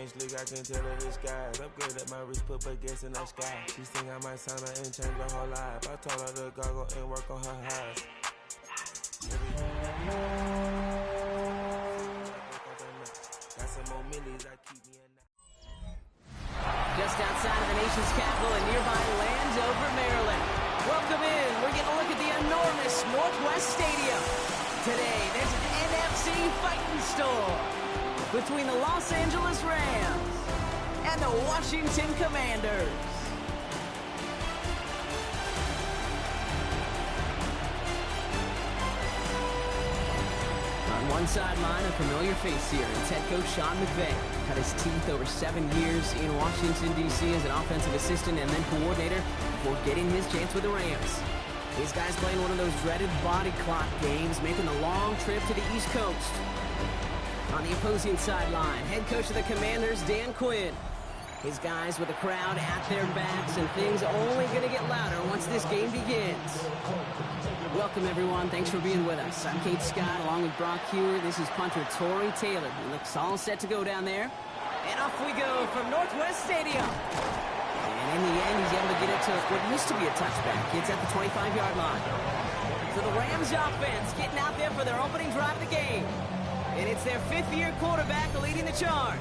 this league, I can tell her this guy. Upgrade at my wrist, put baguettes in the sky. She think I might sign her and change her whole life. I told her to goggle and work on her highs. Got some more millies, I keep me at night. Just outside of the nation's capital in nearby Landover, Maryland. Welcome in. We're getting a look at the enormous Northwest Stadium. Today, there's an NFC fighting storm between the Los Angeles Rams and the Washington Commanders. On one sideline, a familiar face here. It's head coach Sean McVay. Cut his teeth over 7 years in Washington, D.C. as an offensive assistant and then coordinator before getting his chance with the Rams. These guys playing one of those dreaded body clock games, making the long trip to the East Coast. On the opposing sideline, head coach of the Commanders, Dan Quinn. His guys with the crowd at their backs, and things only going to get louder once this game begins. Welcome, everyone. Thanks for being with us. I'm Kate Scott, along with Brock Hewer. This is punter Torrey Taylor. He looks all set to go down there. And off we go from Northwest Stadium. And in the end, he's able to get it to what used to be a touchback. It's at the 25-yard line. So the Rams offense getting out there for their opening drive of the game. And it's their fifth-year quarterback leading the charge.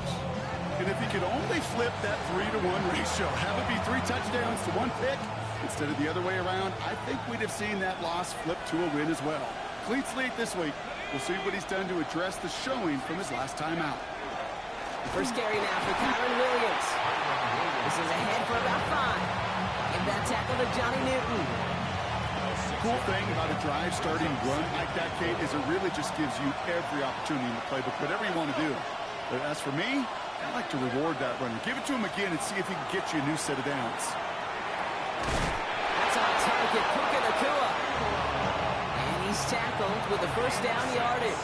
And if he could only flip that 3-to-1 ratio, have it be 3 touchdowns to 1 pick, instead of the other way around, I think we'd have seen that loss flip to a win as well. Clean slate this week. We'll see what he's done to address the showing from his last time out. First carry now for Kyron Williams. This is ahead for about 5. Give that tackle to Johnny Newton. The cool thing about a drive starting run like that, Kate, is it really just gives you every opportunity in the playbook, whatever you want to do. But as for me, I like to reward that runner. Give it to him again and see if he can get you a new set of downs. That's on target, Puka Nacua. And he's tackled with the first down yardage.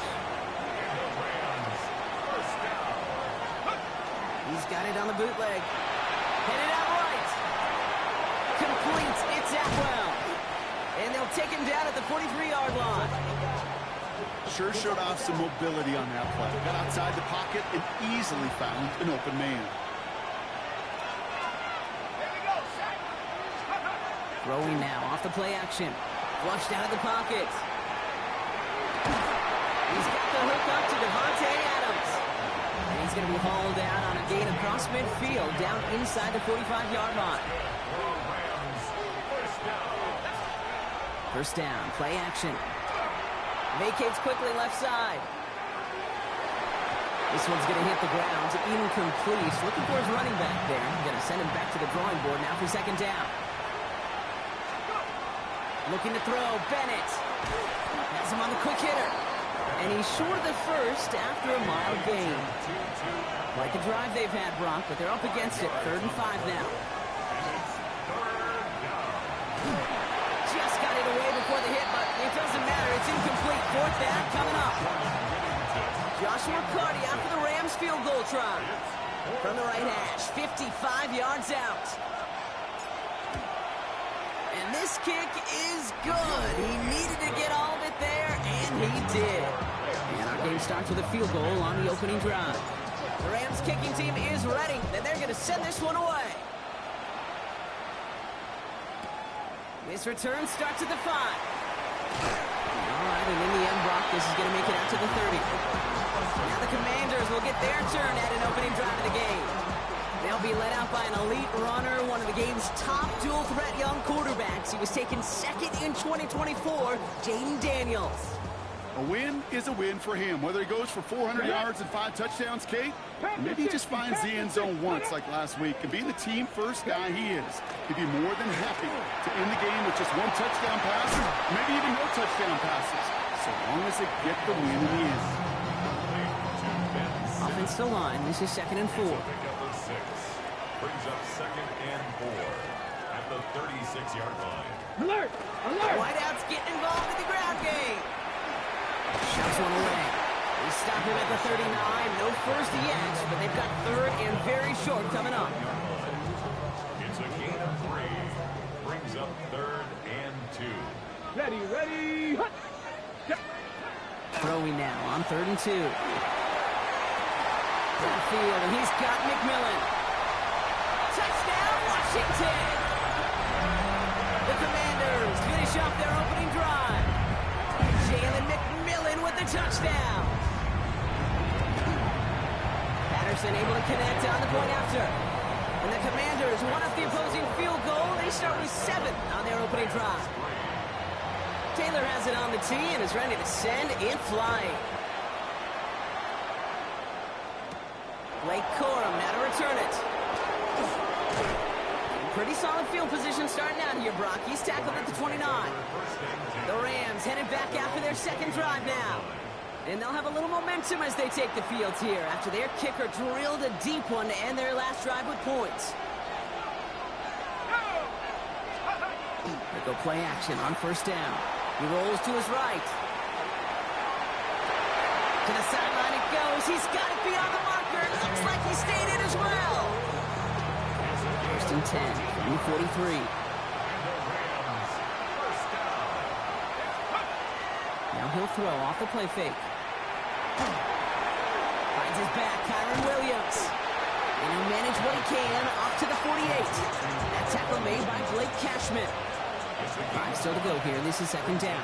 He's got it on the bootleg. Headed out right. Complete. It's Atwell. And they'll take him down at the 43-yard line. Sure showed off some mobility on that play. Got outside the pocket and easily found an open man. Throwing now off the play action. Flushed out of the pocket. He's got the hook up to Devontae Adams. And he's going to be hauled out on a gain across midfield down inside the 45-yard line. First down, play action. Vacates quickly left side. This one's going to hit the ground. Incomplete. Looking for his running back there. Going to send him back to the drawing board now for second down. Looking to throw. Bennett. Has him on the quick hitter. And he's short of the first after a mild gain. Like a drive they've had, Brock, but they're up against it. 3rd and 5 now. Just got it away before the hit, but it doesn't matter. It's incomplete. 4th down coming up. Joshua Carty after the Rams field goal try. From the right hash, 55 yards out. And this kick is good. He needed to get all of it there, and he did. And our game starts with a field goal on the opening drive. The Rams kicking team is ready, and they're going to send this one away. This return starts at the 5. All right, and in the end, Brock, this is going to make it out to the 30. Now the Commanders will get their turn at an opening drive of the game. They'll be led out by an elite runner, one of the game's top dual-threat young quarterbacks. He was taken second in 2024, Jaden Daniels. A win is a win for him, whether he goes for 400 yards and 5 touchdowns, Kate, or maybe he just finds the end zone once like last week. And being the team-first guy he is, he'd be more than happy to end the game with just 1 touchdown pass, maybe even no touchdown passes, so long as they get the win in the end. Offense to line. This is 2nd and 4. Brings up 2nd and 4 at the 36-yard line. Alert! Alert! Whiteout's getting involved in the ground game. Shoves one away. They stop him at the 39. No first yet, but they've got 3rd and very short coming up. It's a gain of 3. Brings up 3rd and 2. Ready. Throwing now on 3rd and 2. Downfield, and he's got unable to connect on the point after. And the Commanders won up the opposing field goal. They start with 7 on their opening drive. Taylor has it on the tee and is ready to send it flying. Blake Corum now to return it. Pretty solid field position starting out here, Brock. He's tackled at the 29. The Rams headed back after their second drive now. And they'll have a little momentum as they take the field here after their kicker drilled a deep one to end their last drive with points. They go play action on first down. He rolls to his right. To the sideline it goes. He's got it beyond the marker. Looks like he stayed in as well. First and 10 from 43. Now he'll throw off the play fake. Finds his back, Kyron Williams. And he'll manage what he can off to the 48. That tackle made by Blake Cashman. 5 still to go here. This is second down.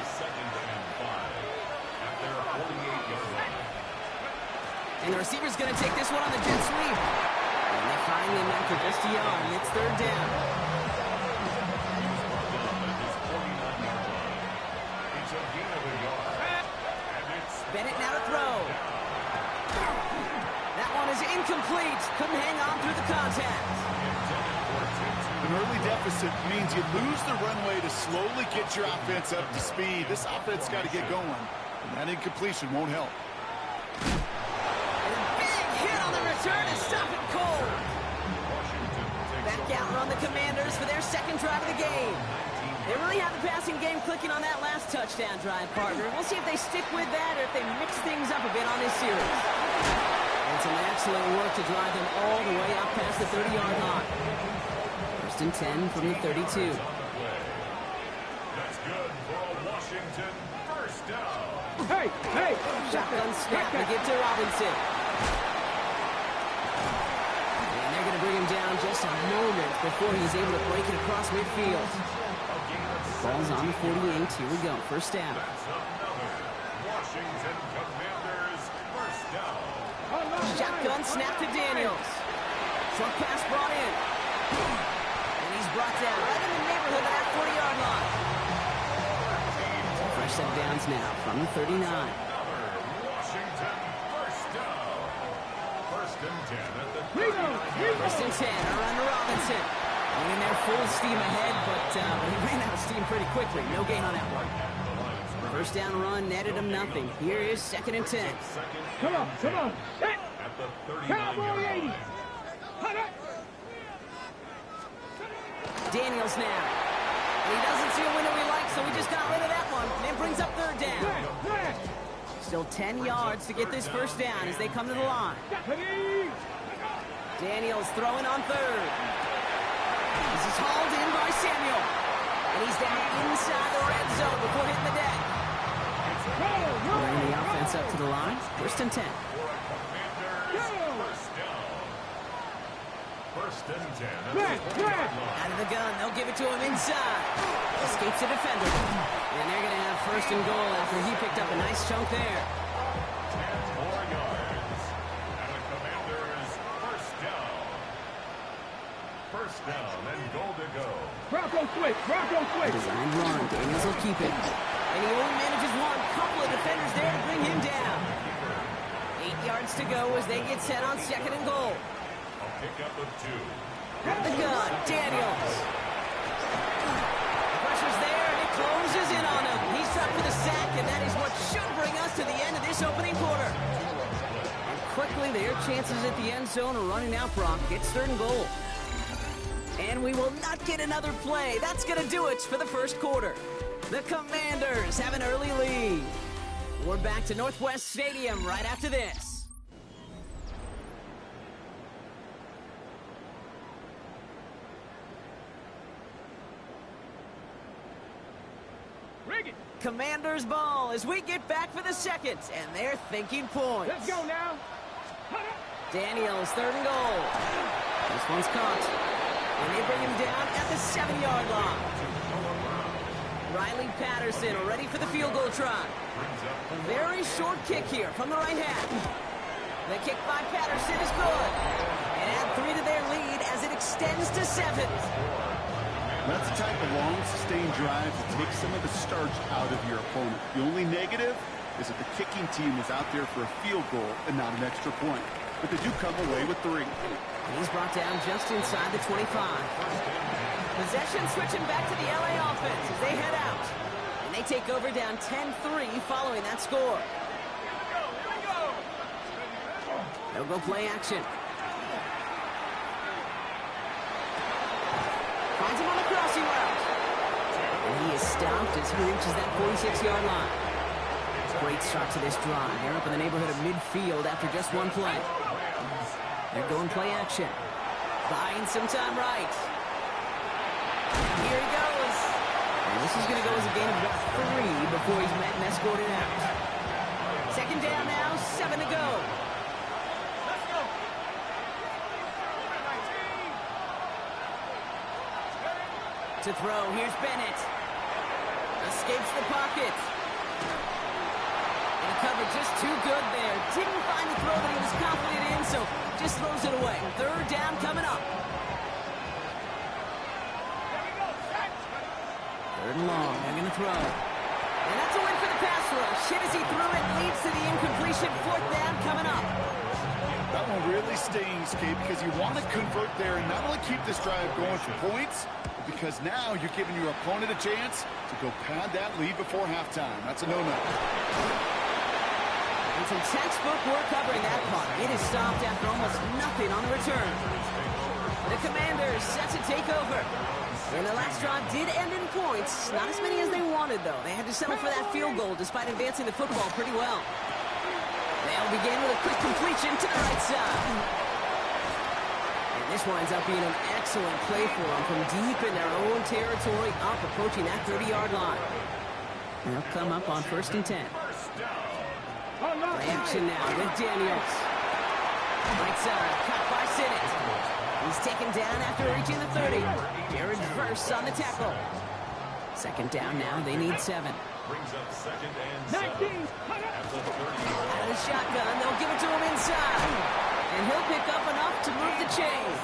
And the receiver's going to take this one on the jet sweep. And they find him after just a yard. It's third down. Bennett now to throw. That one is incomplete. Couldn't hang on through the contact. An early deficit means you lose the runway to slowly get your offense up to speed. This offense got to get going. And that incompletion won't help. And a big hit on the return to stop it cold. Back out run the Commanders for their second drive of the game. They really have the passing game clicking on that last touchdown drive, partner. We'll see if they stick with that or if they mix things up a bit on this series. And some excellent work to drive them all the way out past the 30-yard line. First and 10 from the 32. That's good for a Washington first down. Hey! Shotgun snap to give to Robinson. And they're going to bring him down just a moment before he's able to break it across midfield. Ball's on the 48. Here we go. First down. That's another Washington Commanders first down. Shotgun snap to Daniels. Short pass brought in. And he's brought down right in the neighborhood of that 40-yard line. Fresh set of downs now from the 39. Another Washington first down. First and 10 at the 39. First and 10. Around to Robinson. In there full steam ahead, but he ran out of steam pretty quickly. No gain on that one. First down run netted him nothing. Here is second and 10. Come on! At the 39-yard line. Daniels now. And he doesn't see a window he likes, so he just got rid of that one. And brings up third down. Still 10 yards to get this first down as they come to the line. Daniels throwing on third. This is hauled in by Samuel. And he's down inside the red zone before hitting the deck. Bringing the offense up to the line. First and 10. First and 10. Out of the gun. They'll give it to him inside. Escapes the defender. And they're going to have first and goal after he picked up a nice chunk there. 10 more yards. And the Commanders first down. First down and goal to go. Bronco quick! Designed run. Daniels will keep it. And he only manages one. Couple of defenders there to bring him down. 8 yards to go as they get set on second and goal. A pickup of 2. Out of the gun. Daniels. Pressure's there, and it closes in on him. He's dropped for the sack, and that is what should bring us to the end of this opening quarter. And quickly, their chances at the end zone are running out, Brock. It's third and goal. And we will not get another play. That's going to do it for the first quarter. The Commanders have an early lead. We're back to Northwest Stadium right after this. Commanders ball as we get back for the second, and they're thinking points. Let's go now. Daniels, third and goal. This one's caught. And they bring him down at the 7-yard line. Riley Patterson ready for the field goal try. A very short kick here from the right half. The kick by Patterson is good. And add 3 to their lead as it extends to 7. That's the type of long, sustained drive that takes some of the starch out of your opponent. The only negative is that the kicking team is out there for a field goal and not an extra point. But they do come away with 3. He's brought down just inside the 25. Possession switching back to the LA offense as they head out. And they take over down 10-3 following that score. They'll go play action. Finds him on the crossing route. And he is stopped as he reaches that 46-yard line. Great start to this drive. They're up in the neighborhood of midfield after just one play. They're going play action. Buying some time right. Here he goes. And this is going to go as a gain of about 3 before he's met and escorted out. Second down now, 7 to go. To throw, here's Bennett. Escapes the pocket. And covered just too good there. Didn't find the throw that he was confident in, so just throws it away. Third down coming up. Third and long, they're going to throw. And that's a win for the pass rush. Hit as he threw it, leads to the incompletion. Fourth down coming up. That one really stings, Kate, because you want to convert there and not only keep this drive going for points, but because now you're giving your opponent a chance to go pad that lead before halftime. That's a no-no. And some textbook work covering that part. It is stopped after almost nothing on the return. The Commanders set to take over. And the last drive did end in points. Not as many as they wanted, though. They had to settle for that field goal despite advancing the football pretty well. They'll begin with a quick completion to the right side. And this winds up being an excellent play for them from deep in their own territory, up approaching that 30-yard line. They'll come up on 1st and 10. Play action now with Daniels. Right side, cut by Sinnott. He's taken down after reaching the 30. Jared Verse on the tackle. Second down now, they need 7. Brings up 2nd and 7. At the 30. Out of the shotgun, they'll give it to him inside. And he'll pick up enough to move the chains.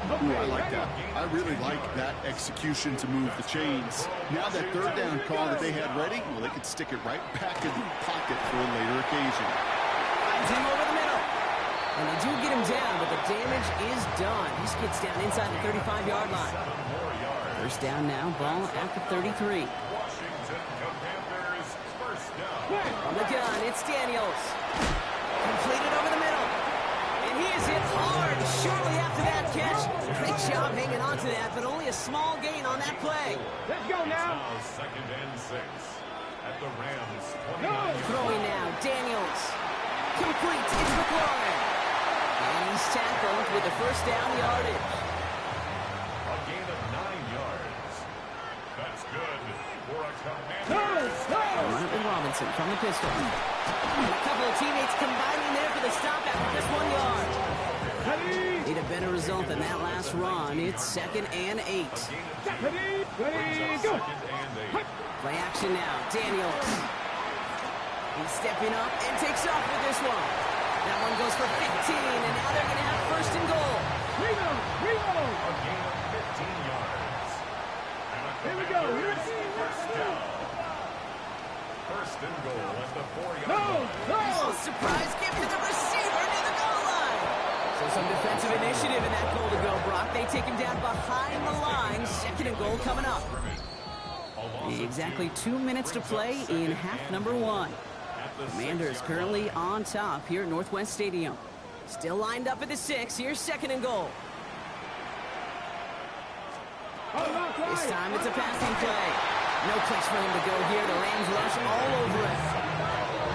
Ooh, I like that. I really like that execution to move the chains. Now that third down call that they had ready, well, they could stick it right back in the pocket for a later occasion. Finds him over the middle. And they do get him down, but the damage is done. He skids down inside the 35-yard line. First down now, ball at the 33. Washington Commanders first down. On the gun, it's Daniels. Completed over the middle. And he is hit hard shortly after that catch. Great job hanging on to that, but only a small gain on that play. Let's go now. 2nd and 6. At the Rams 29. Throwing now, Daniels. Complete, it's McLaurin. And he's tackled with the first down yardage. A gain of 9 yards. That's good for a Commanders. Run it with Robinson from the pistol. And a couple of teammates combining there for the stop after just 1 yard. Need a better result than that last run. It's 2nd and 8. Ready, go. Play action now. Daniels. He's stepping up and takes off with this one. That one goes for 15, and now they're going to have 1st and goal. Reload. A gain of 15 yards. And a Here we go. first down. 1st and goal at the 4-yard No. line. Oh, surprise give to the receiver near the goal line. So some defensive initiative in that goal to go, Brock. They take him down behind the line. 2nd and goal coming up. Exactly 2 minutes to play in half number 1. Commanders currently on top here at Northwest Stadium. Still lined up at the 6. Here's 2nd and goal. This time it's a passing play. No place for him to go here. The Rams rush all over it.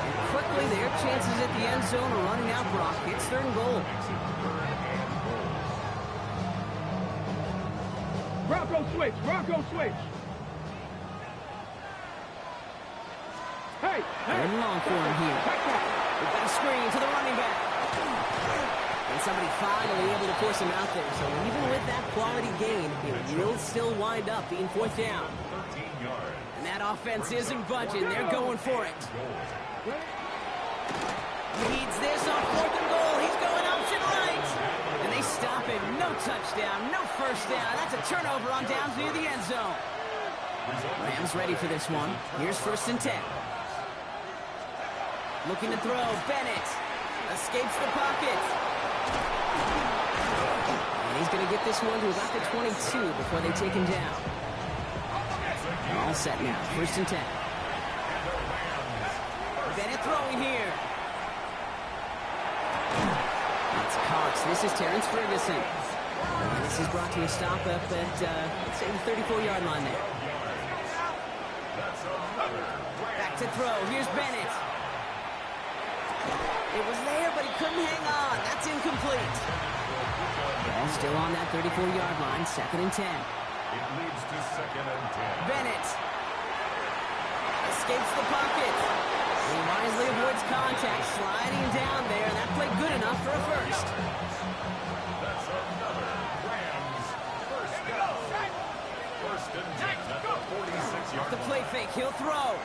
And quickly their chances at the end zone are running out, Brock. It's 3rd and goal. Bronco switch. Hey. And long for him here. We've got a screen to the running back. And somebody finally able to force him out there. So even with that quality gain, it will still wind up being 4th down. 13 yards. And that offense isn't budging. They're going for it. Needs this on 4th and goal. He's going option right. And they stop him. No touchdown, no first down. That's a turnover on downs near the end zone. Rams ready for this one. Here's 1st and 10. Looking to throw. Bennett escapes the pocket. And he's going to get this one to about the 22 before they take him down. All set now. 1st and 10. Bennett throwing here. That's Cox. This is Terrence Ferguson. And this is brought to a stop up at, let's say, the 34-yard line there. Back to throw. Here's Bennett. It was there, but he couldn't hang on. That's incomplete. Ball still on that 34-yard line. 2nd and 10. It leads to 2nd and 10. Bennett escapes the pocket. He wisely avoids contact, sliding down there, and that played good enough for a first. That's another Rams first down. 1st and 10 at the 46-yard The line. play fake, he'll throw.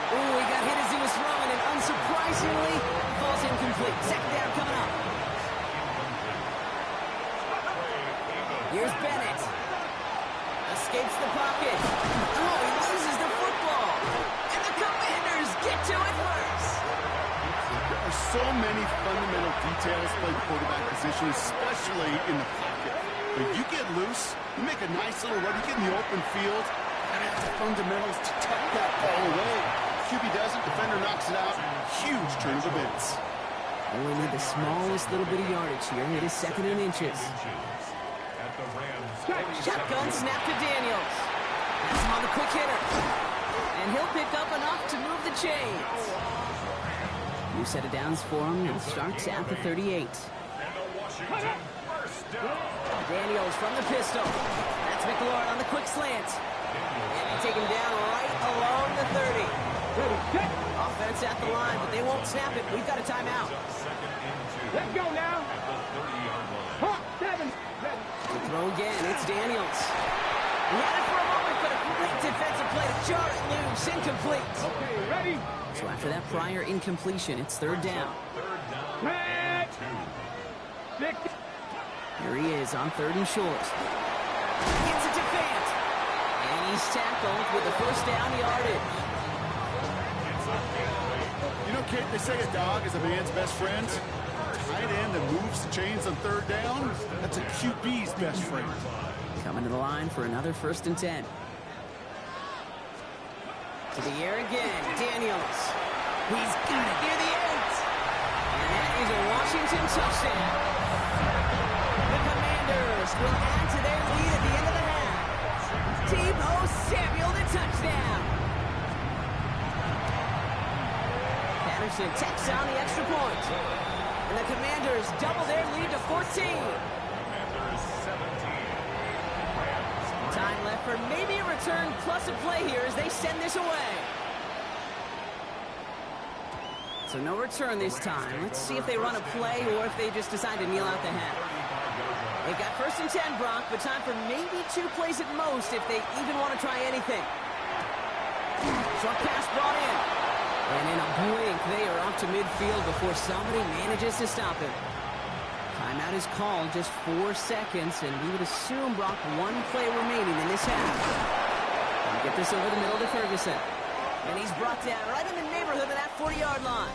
Ooh, he got hit as he was throwing, and unsurprisingly, falls incomplete. 2nd down coming up. Here's Bennett. Escapes the pocket. Oh, he loses the football. And the Commanders get to it first. There are so many fundamental details playing quarterback position, especially in the pocket. But you get loose, you make a nice little run, you get in the open field, and have the fundamentals to tuck that ball away. QB doesn't, defender knocks it out. Huge turn of events. Only need the smallest little bit of yardage here. It is 2nd and inches. At the Rams. Shotgun snap to Daniels. That's him on the quick hitter. And he'll pick up enough to move the chains. New set of downs for him. It starts at the 38. And the Washington first down. Daniels from the pistol. That's McLaurin on the quick slant. And they take him down right along the 30. Offense at the line, but they won't snap it. We've got a timeout. 2nd and 2. Let's go now. At the 30-yard line. Hawk, 7. To throw again, it's Daniels. He had it for a moment, but a great defensive play to jar it loose. Incomplete. Okay, ready? So after that prior incompletion, it's 3rd down. 3rd down Red. and 2. 6. Here he is on 3rd and short. Gets it to Fant. And he's tackled with the first down yardage. You know, Kate, they say a dog is a man's best friend. Tight end that moves the chains on 3rd down, that's a QB's best friend. Coming to the line for another 1st and 10. To the air again, Daniels. He's got it near the 8. And that is a Washington touchdown. The Commanders will add to their lead at the end of the half. Tebow Samuel the touchdown. Patterson takes on the extra point. And the Commanders double their lead to 14. Commanders 17. Rams Time left for maybe a return plus a play here as they send this away. So no return this time. Let's see if they run a play or if they just decide to kneel out the half. They got 1st and 10, Brock, but time for maybe 2 plays at most if they even want to try anything. Short pass brought in. And in a blink, they are off to midfield before somebody manages to stop him. Timeout is called, just 4 seconds, and we would assume, Brock, 1 play remaining in this half. We'll get this over the middle to Ferguson. And he's brought down right in the neighborhood of that 40-yard line.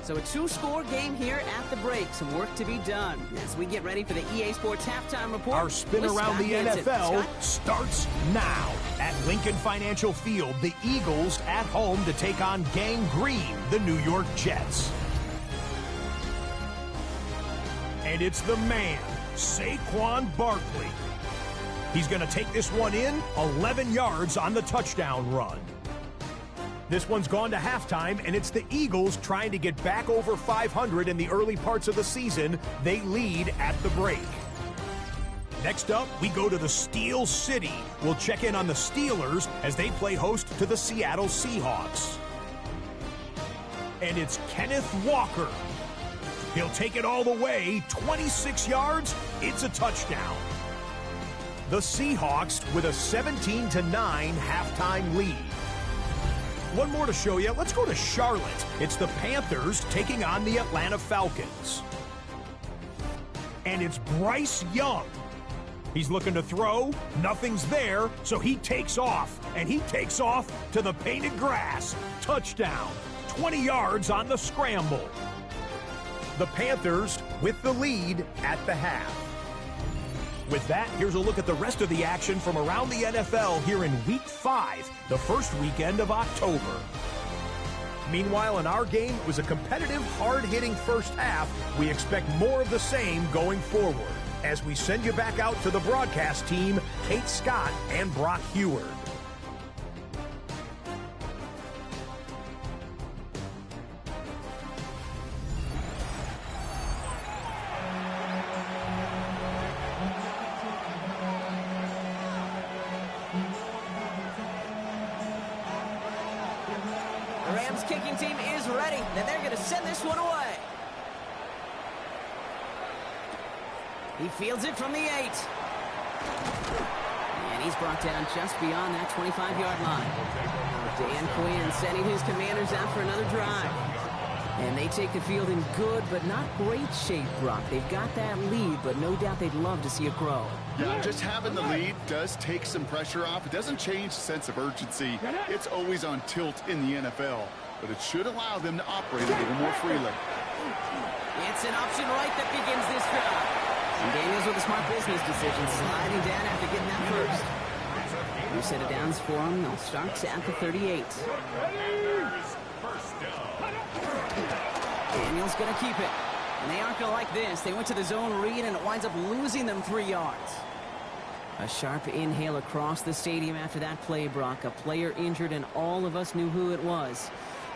So a 2-score game here at the break. Some work to be done as we get ready for the EA Sports Halftime Report. Our spin with around Scott the Hansen. NFL Scott? starts now. At Lincoln Financial Field, the Eagles at home to take on Gang Green, the New York Jets. And it's the man, Saquon Barkley. He's going to take this one in, 11 yards on the touchdown run. This one's gone to halftime, and it's the Eagles trying to get back over 500 in the early parts of the season. They lead at the break. Next up, we go to the Steel City. We'll check in on the Steelers as they play host to the Seattle Seahawks. And it's Kenneth Walker. He'll take it all the way, 26 yards, it's a touchdown. The Seahawks with a 17-9 halftime lead. one more to show you. Let's go to Charlotte. It's the Panthers taking on the Atlanta Falcons. And it's Bryce Young. He's looking to throw. Nothing's there, so he takes off. And he takes off to the painted grass. Touchdown. 20 yards on the scramble. The Panthers with the lead at the half. With that, here's a look at the rest of the action from around the NFL here in Week 5, the first weekend of October. Meanwhile, in our game, it was a competitive, hard-hitting first half. We expect more of the same going forward as we send you back out to the broadcast team, Kate Scott and Brock Heward. The Rams kicking team is ready, and they're going to send this one away. He fields it from the 8. And he's brought down just beyond that 25-yard line. Dan Quinn sending his Commanders out for another drive. And they take the field in good but not great shape, Brock. They've got that lead, but no doubt they'd love to see it grow. Yeah, just having the lead does take some pressure off. It doesn't change the sense of urgency. It's always on tilt in the NFL, but it should allow them to operate a little more freely. It's an option right that begins this drive. And Daniels with a smart business decision, sliding down after getting that first. New set of downs for him. They'll start at the 38. Daniels going to keep it. And they aren't going to like this. They went to the zone read, and it winds up losing them 3 yards. A sharp inhale across the stadium after that play, Brock. A player injured, and all of us knew who it was.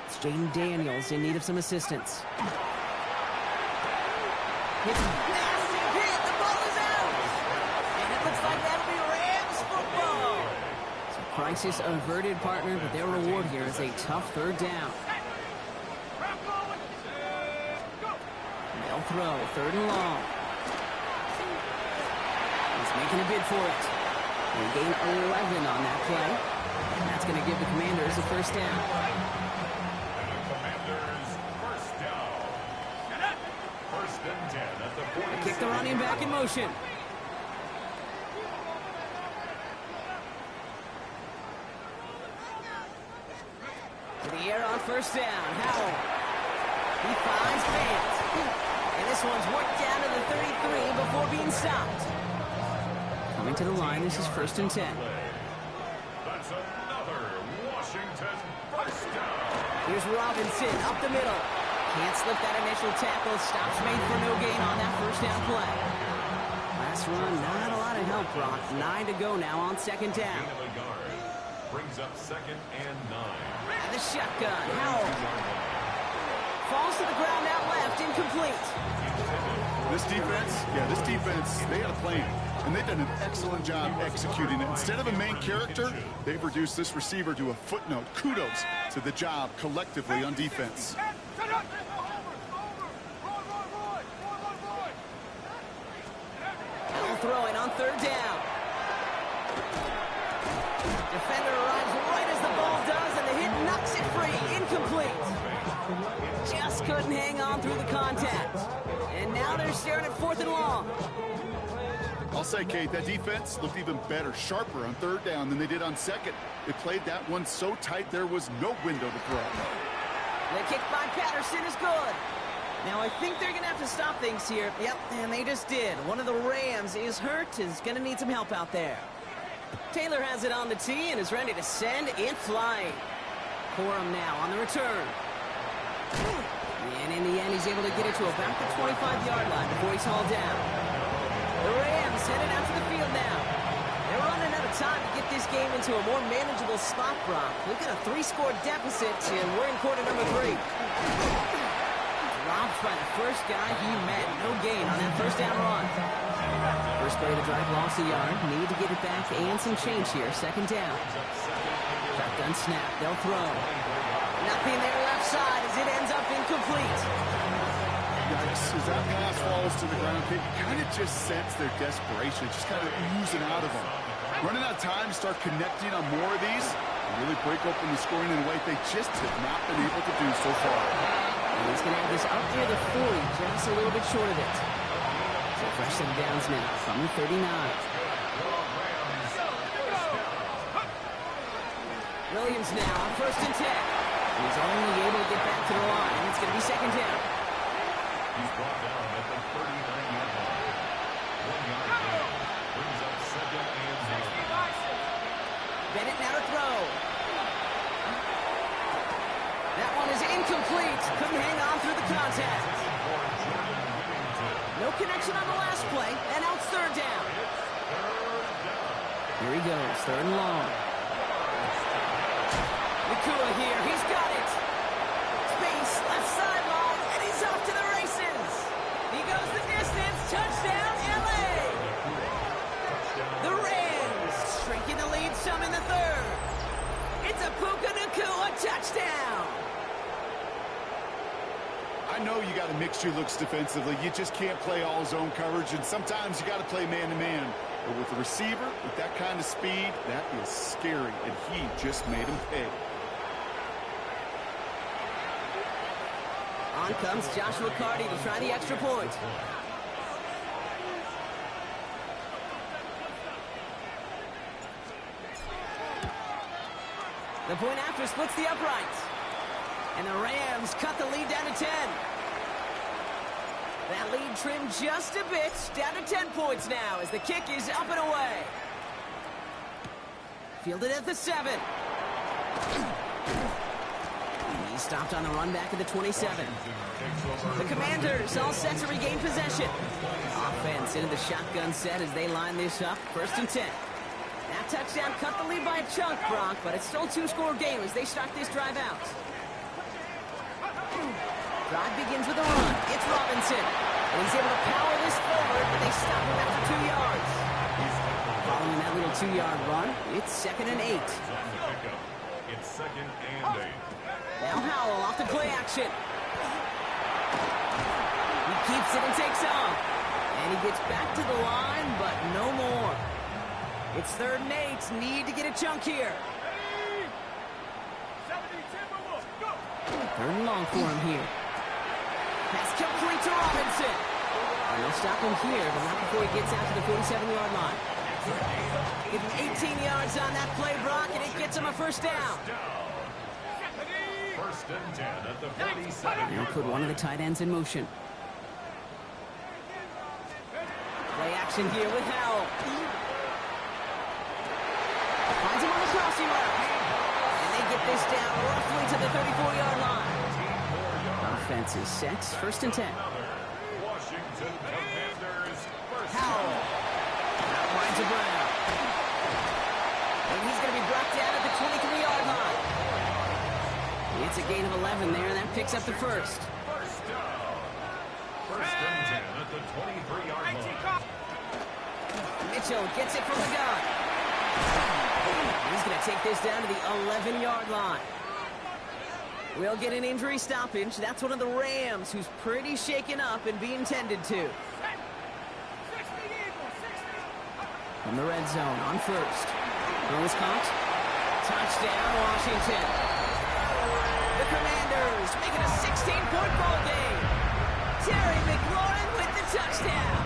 It's Jaden Daniels in need of some assistance. It's a massive hit. The ball is out. And it looks like that'll be Rams football. So crisis averted, partner, but their reward here is a tough third down. They'll throw, 3rd and long. He's making a bid for it. They gain 11 on that play. And that's going to give the Commanders a first down. They kick the running back in motion. To the air on first down. Howell. He finds fans. And this one's worked down to the 33 before being stopped. Coming to the line, this is 1st and 10. That's another Washington first down. Here's Robinson up the middle. Can't slip that initial tackle. Stops made for no gain on that first down play. Last run, not a lot of help, Brock. 9 to go now on 2nd down. Brings up 2nd and 9. And the shotgun. Howell falls to the ground out left, incomplete. This defense, they had a plan, and they've done an excellent job executing it. Instead of a main character, they've reduced this receiver to a footnote. Kudos to the job collectively on defense. Howell throwing on 3rd down. Defender arrives right as the ball does, and the hit knocks it free. Incomplete. Just couldn't hang on through the contact. And now they're staring at 4th and long. I'll say, Kate, that defense looked even better, sharper on 3rd down than they did on 2nd. They played that one so tight there was no window to throw. The kick by Patterson is good. Now I think they're going to have to stop things here. Yep, and they just did. One of the Rams is hurt, is going to need some help out there. Taylor has it on the tee and is ready to send it flying. Corum now on the return. And in the end, he's able to get it to about the 25-yard line before he's hauled down. The Rams headed out to the field now. They're running out of time to get this game into a more manageable spot, Brock. We've got a 3-score deficit, and we're in quarter number 3. Dropped by the first guy he met. No gain on that first down run. First play of the drive lost a yard. Need to get it back and some change here. 2nd down. Shotgun snap. They'll throw. Nothing there left side as it ends up incomplete. Yikes, as that pass falls to the ground, you kind of just sense their desperation, just kind of oozing out of them. Running out of time to start connecting on more of these, really break open the scoring in a way they just have not been able to do so far. And he's going to have this up near the 40, just a little bit short of it. So fresh set of downs now from the 39. Williams now on 1st and 10. And he's only able to get back to the line. It's going to be 2nd down. He's brought down at the 39-yard line. 1 yard gain. Brings up 2nd and 9. Bennett now to throw. That one is incomplete. Couldn't hang on through the contact. No connection on the last play, and now it's 3rd down. Here he goes, 3rd and long. Nakua here, he's got it. Space, left sideline, and he's off to the races. He goes the distance, touchdown, LA. The Rams shrinking the lead some in the 3rd. It's a Puka Nakua touchdown. I know you got to mix your looks defensively. You just can't play all zone coverage, and sometimes you got to play man-to-man. But with the receiver, with that kind of speed, that is scary, and he just made him pay. On comes Joshua Carty to try the extra point. The point after splits the uprights. And the Rams cut the lead down to 10. That lead trimmed just a bit, down to 10 points now as the kick is up and away. Fielded at the 7. He stopped on the run back at the 27. The Commanders all set to regain possession. Offense into the shotgun set as they line this up. 1st and 10. That touchdown cut the lead by a chunk, Brock, but it's still a 2-score game as they start this drive out. Drive begins with a run. It's Robinson. And he's able to power this forward, but they stop him after 2 yards. Following that little 2-yard run, it's 2nd and 8. It's 2nd and 8. Now Howell off the play action. He keeps it and takes off. And he gets back to the line, but no more. It's 3rd and 8. Need to get a chunk here. 3rd and long for him here. Pass complete to Robinson. And they'll stop him here, but not before he gets out to the 47-yard line. Getting 18 yards on that play, Brock, and it gets him a 1st down. 1st and 10 at the 47. He'll put one of the tight ends in motion. Play action here with Howell. Finds him on the crossing route. And they get this down roughly to the 34-yard line. Offense is set. 1st and 10. Washington Commanders 1st. Howell. Outlines to Brown. And he's going to be brought down at the 23-yard line. It's a gain of 11 there, and that picks up the 1st. 1st down. 1st and 10 at the 23-yard line. Mitchell gets it from the gun. He's going to take this down to the 11-yard line. We'll get an injury stoppage. That's one of the Rams who's pretty shaken up and being tended to. From the red zone on 1st. Throws caught. Touchdown, Washington. The Commanders making a 16-point ball game. Terry McLaurin with the touchdown.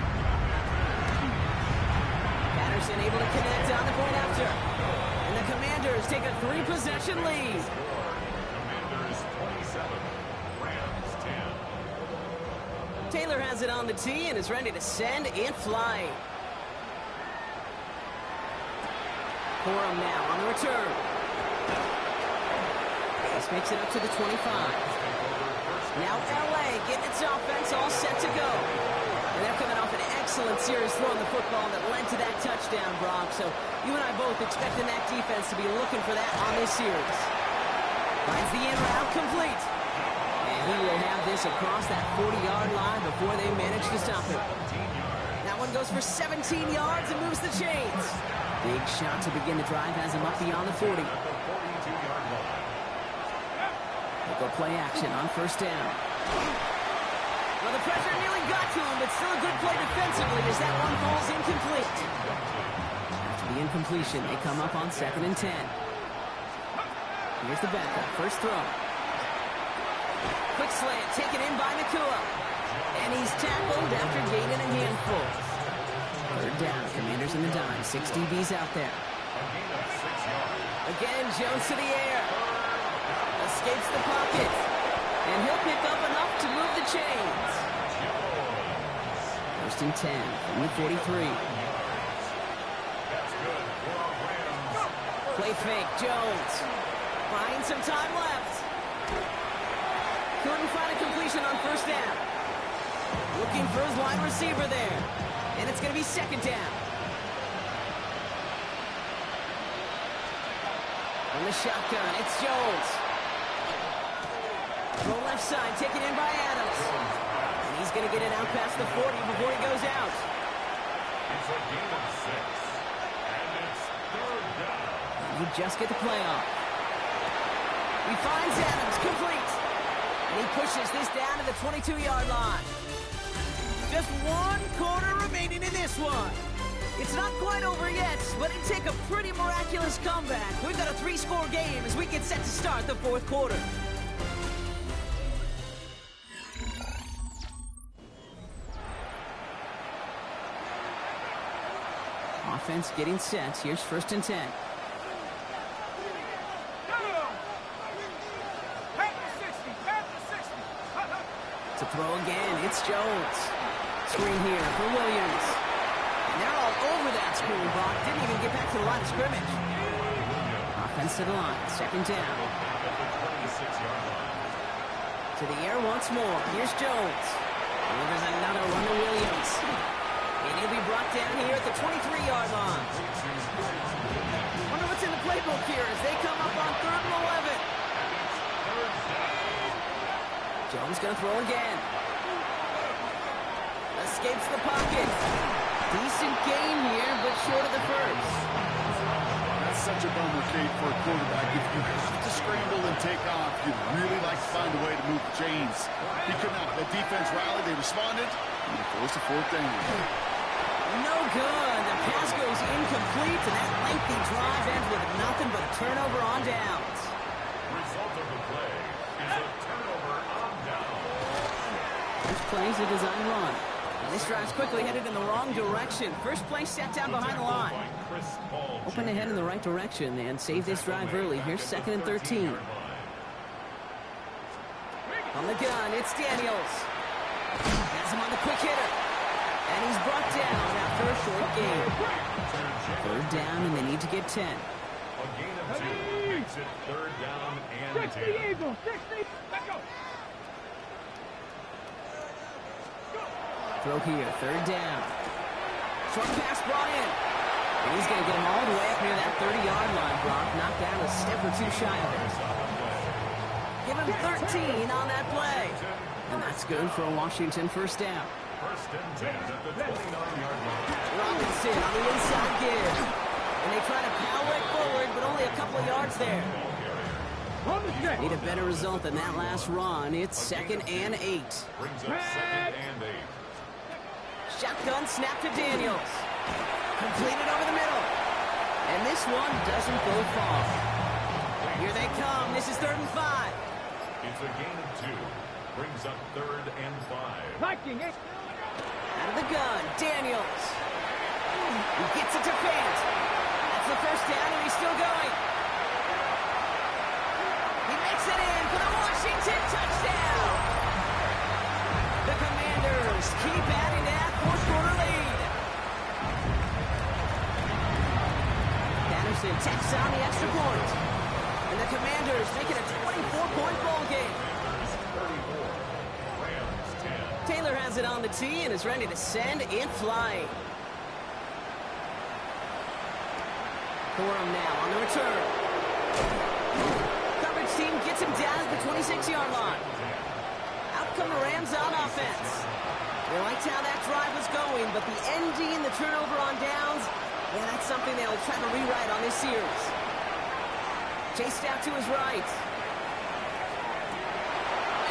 Patterson able to connect on the point after. And the Commanders take a 3-possession lead. Commanders 27, Rams 10. Taylor has it on the tee and is ready to send it flying. Corum now on the return. This makes it up to the 25. Now LA getting its offense all set to go. And they're coming off an excellent series throwing the football that led to that touchdown, Brock. So you and I both expecting that defense to be looking for that on this series. Finds the in route complete. And he will have this across that 40-yard line before they manage to stop him. That one goes for 17 yards and moves the chains. Big shot to begin the drive has him up beyond the 40. They'll go play action on 1st down. Well, the pressure nearly got to him, but still a good play defensively as that one falls incomplete. After the incompletion, they come up on 2nd and 10. Here's the backup. First throw. Quick slant taken in by Nakua. And he's tackled after gaining a handful. Third down. Commanders in the dime. 6 DBs out there. Again, Jones to the air. Escapes the pocket. And he'll pick up enough to move the chains. First and 10 from the 43. Play fake, Jones. Buying some time left. Couldn't find a completion on first down. Looking for his wide receiver there. And it's going to be second down. On the shotgun, it's Jones. Throw left side, taken in by Adams. And he's going to get it out past the 40 before he goes out. It's a game of 6. And it's third down. And you just get the play off. He finds Adams, complete. And he pushes this down to the 22-yard line. Just 1 quarter remaining in this one. It's not quite over yet, but it'd take a pretty miraculous comeback. We've got a 3-score game as we get set to start the fourth quarter. Offense getting set. Here's first and 10. To throw again, it's Jones. Screen here for Williams. And they're all over that screen, Brock. Didn't even get back to the line of scrimmage. Offense to the line. Second down. To the air once more. Here's Jones. And there's another one to Williams. And he'll be brought down here at the 23-yard line. Wonder what's in the playbook here as they come up on 3rd and 11. Jones gonna throw again. Escapes the pocket. Decent gain here, but short of the first. That's such a bummer, Kate, for a quarterback. If you have to scramble and take off, you'd really like to find a way to move the chains. He could not. The defense rallied, they responded, and they forced a 4th down. No good. The pass goes incomplete, and that lengthy drive ends with nothing but a turnover on downs. Result of the play is a turnover on downs. This play's a design run. And this drive's quickly headed in the wrong direction. First play set down behind the line. Open ahead in the right direction and save this drive early. Here's 2nd and 13. On the gun, it's Daniels. Has him on the quick hitter. And he's brought down after a short gain. 3rd down, and they need to get 10. A gain of 2 makes it 3rd down and 10. 60 Eagles, 60. Let's go. Throw here, 3rd down. Short pass brought in. And he's going to get him all the way up near that 30-yard line, Brock. Knocked down a step or 2 shy of it. Give him 13 on that play. And that's good for a Washington first down. First and 10 at the 29-yard line. Robinson on the inside give. And they try to power it forward, but only a couple of yards there. Need a better result than that last run. It's 2nd and 8. Brings up 2nd and 8. Shotgun snap to Daniels. Completed over the middle. And this one doesn't go far. Here they come. This is 3rd and 5. It's a gain of 2. Brings up 3rd and 5. Viking, eh? Out of the gun, Daniels. He gets it to Fant. That's the first down, and he's still going. He makes it in for the Washington touchdown. The Commanders keep adding to that 4th quarter lead. Patterson tacks on the extra point. And the Commanders make it a 24-point ball game. Taylor has it on the tee and is ready to send it flying. Corum now on the return. Coverage team gets him down at the 26-yard line. Out come the Rams on offense. They liked how that drive was going, but the ending, the turnover on downs, yeah, that's something they'll try to rewrite on this series. Chased out to his right.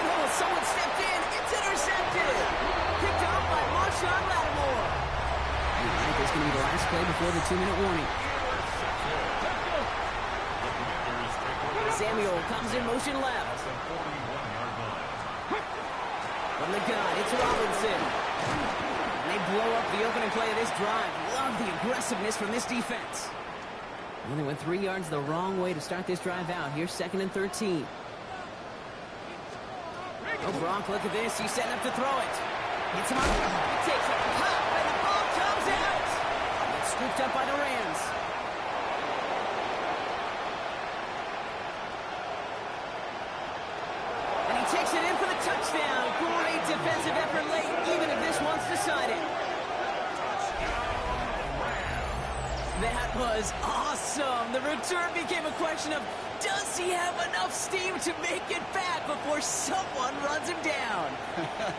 Oh, someone stepped in. It's intercepted. Picked up by Marshawn Lattimore. All right, this is going to be the last play before the 2-minute warning. Samuel comes in motion left. From the gun, it's Robinson. And they blow up the opening play of this drive. Love the aggressiveness from this defense. Well, they went 3 yards the wrong way to start this drive out. Here's 2nd and 13. Oh, Gronk, look at this. He's setting up to throw it. Hits him up. He takes a pop, and the ball comes out. It's scooped up by the Rams. And he takes it in for the touchdown. Great defensive effort late, even if this one's decided. That was awesome. The return became a question of, does he have enough steam to make it back before someone runs him down?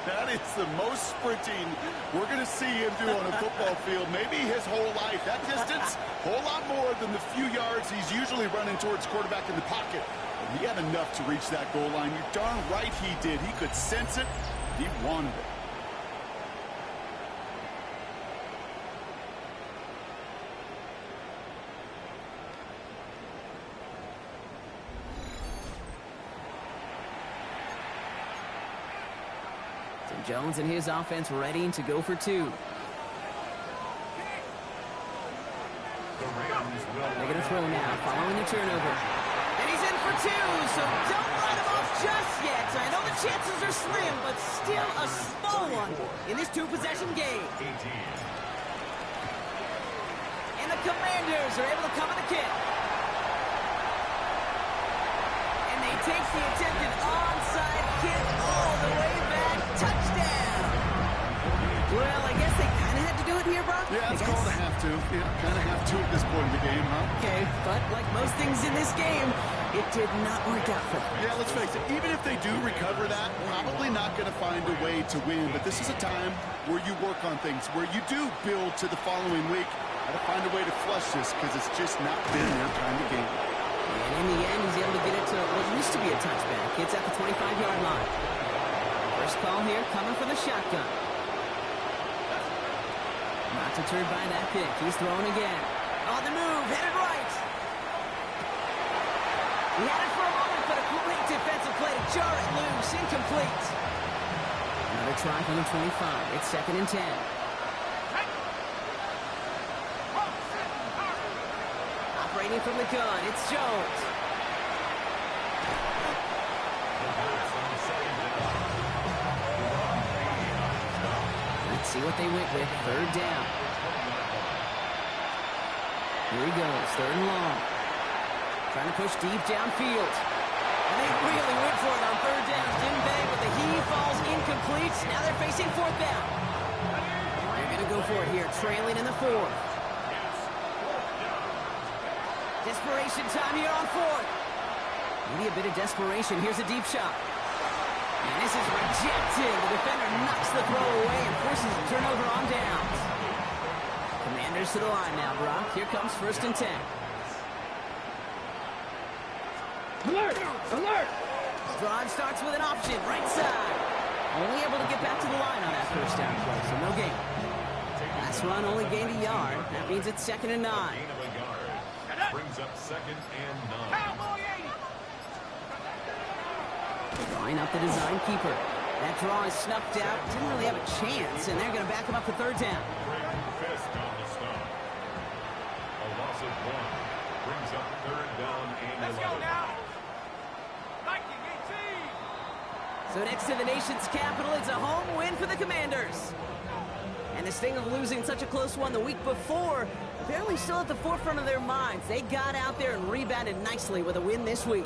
That is the most sprinting we're going to see him do on a football field. Maybe his whole life. That distance, a whole lot more than the few yards he's usually running towards quarterback in the pocket. And he had enough to reach that goal line. You're darn right he did. He could sense it. He wanted it. Jones and his offense ready to go for 2. They're going to throw now, following the turnover. And he's in for 2, so don't write him off just yet. I know the chances are slim, but still a small one in this 2-possession game. And the Commanders are able to come in the kick. And they take the attempted onside kick all the way back. Touchdown! Well, I guess they kind of had to do it here, Brock. Yeah, it's called a have to. Yeah, kind of have to at this point in the game, huh? Okay, but like most things in this game, it did not work out for them. Yeah, let's face it, even if they do recover that, probably not going to find a way to win. But this is a time where you work on things, where you do build to the following week. Got to find a way to flush this because it's just not been their kind of game. And in the end, he's able to get it to what used to be a touchback. It's at the 25-yard line. First call here, coming for the shotgun. Not deterred by that pick. He's throwing again. On the move, headed right. He had it for a moment, but a great defensive play to jar it loose. Incomplete. Another try from the 25. It's 2nd and 10. Operating from the gun, it's Jones. Let's see what they went with. 3rd down. Here he goes. 3rd and long. Trying to push deep downfield. And they really went for it on 3rd down, didn't they? But the heave falls incomplete. Now they're facing 4th down. They're going to go for it here, trailing in the 4th. Desperation time here on 4th. Maybe a bit of desperation. Here's a deep shot. And this is rejected. The defender knocks the throw away and forces a turnover on downs. Commanders to the line now, Brock. Here comes 1st and 10. Alert! Alert! Drive starts with an option, right side. Only able to get back to the line on that 1st down play, so no gain. Last run only gained a yard. That means it's 2nd and 9. Brings up 2nd and 9. Line up the design keeper. That draw is snuffed out. Didn't really have a chance, and they're going to back him up to 3rd down. Fist on the stop. A loss of 1 brings up 3rd down and 11. Let's go now. So next to the nation's capital, it's a home win for the Commanders. And the sting of losing such a close one the week before, apparently still at the forefront of their minds. They got out there and rebounded nicely with a win this week.